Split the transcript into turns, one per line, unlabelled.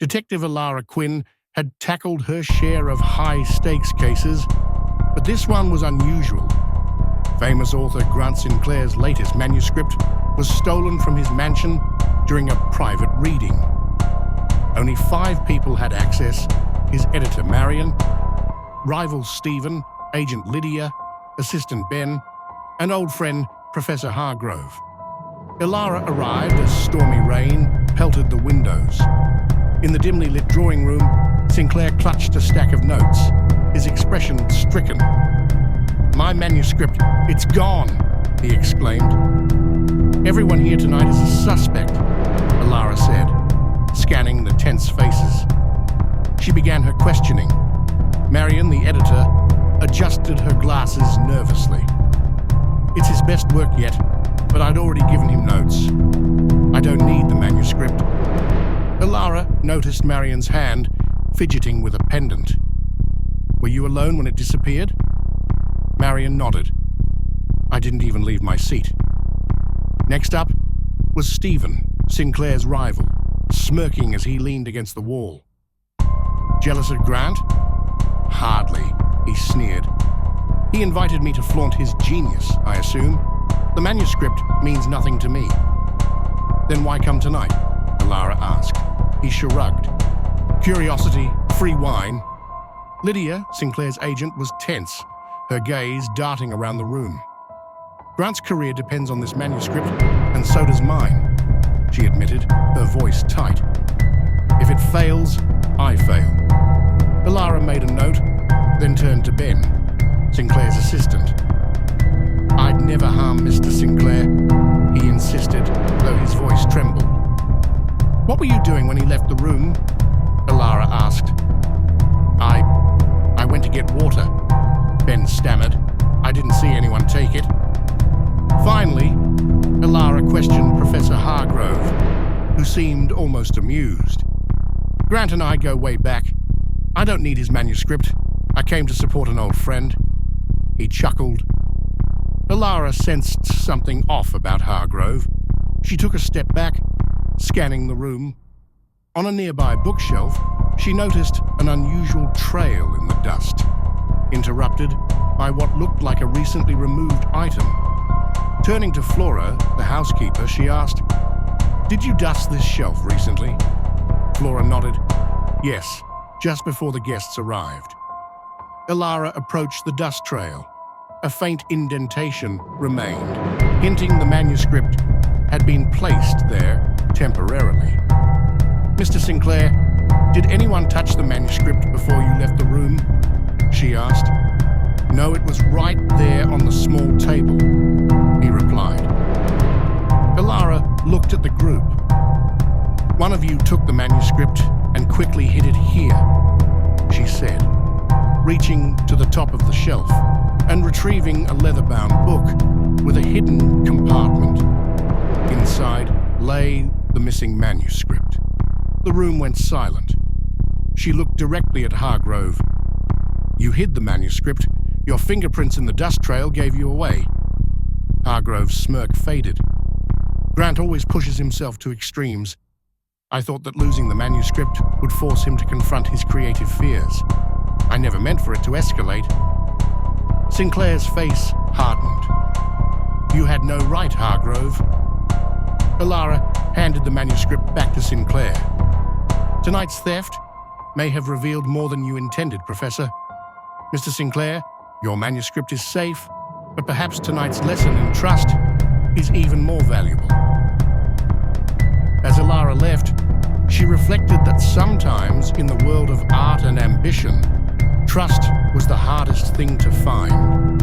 Detective Elara Quinn had tackled her share of high-stakes cases, but this one was unusual. Famous author Grant Sinclair's latest manuscript was stolen from his mansion during a private reading. Only 5 people had access: his editor Marion, rival Stephen, agent Lydia, assistant Ben, and old friend Professor Hargrove. Elara arrived as stormy rain pelted the windows. In the dimly lit drawing room, Sinclair clutched a stack of notes, his expression stricken. "My manuscript, it's gone," he exclaimed. "Everyone here tonight is a suspect," Elara said, scanning the tense faces. She began her questioning. Marion, the editor, adjusted her glasses nervously. "It's his best work yet, but I'd already given him notes. I don't need the manuscript." Elara noticed Marion's hand fidgeting with a pendant. "Were you alone when it disappeared?" Marion nodded. "I didn't even leave my seat." Next up was Stephen, Sinclair's rival, smirking as he leaned against the wall. "Jealous of Grant?" "Hardly," he sneered. "He invited me to flaunt his genius, I assume. The manuscript means nothing to me." "Then why come tonight?" Elara asked. He shrugged. "Curiosity, free wine." Lydia, Sinclair's agent, was tense, her gaze darting around the room. "Grant's career depends on this manuscript, and so does mine," she admitted, her voice tight. "If it fails, I fail." Elara made a note, then turned to Ben, Sinclair's assistant. "I'd never harm Mr. Sinclair," he insisted, though his voice trembled. "What were you doing when he left the room?" Elara asked. I went to get water," Ben stammered. "I didn't see anyone take it." Finally, Elara questioned Professor Hargrove, who seemed almost amused. "Grant and I go way back. I don't need his manuscript. I came to support an old friend." He chuckled. Elara sensed something off about Hargrove. She took a step back, scanning the room. On a nearby bookshelf, she noticed an unusual trail in the dust, interrupted by what looked like a recently removed item. Turning to Flora, the housekeeper, she asked, "Did you dust this shelf recently?" Flora nodded. "Yes, just before the guests arrived." Elara approached the dust trail. A faint indentation remained, hinting the manuscript had been placed there temporarily. "Mr. Sinclair, did anyone touch the manuscript before you left the room?" she asked. "No, it was right there on the small table," he replied. Elara looked at the group. "One of you took the manuscript and quickly hid it here," she said, reaching to the top of the shelf and retrieving a leather-bound book with a hidden compartment. Inside lay the missing manuscript. The room went silent. She looked directly at Hargrove. "You hid the manuscript. Your fingerprints in the dust trail gave you away." Hargrove's smirk faded. "Grant always pushes himself to extremes. I thought that losing the manuscript would force him to confront his creative fears. I never meant for it to escalate." Sinclair's face hardened. "You had no right, Hargrove." Elara handed the manuscript back to Sinclair. "Tonight's theft may have revealed more than you intended, Professor. Mr. Sinclair, your manuscript is safe, but perhaps tonight's lesson in trust is even more valuable." As Elara left, she reflected that sometimes in the world of art and ambition, trust was the hardest thing to find.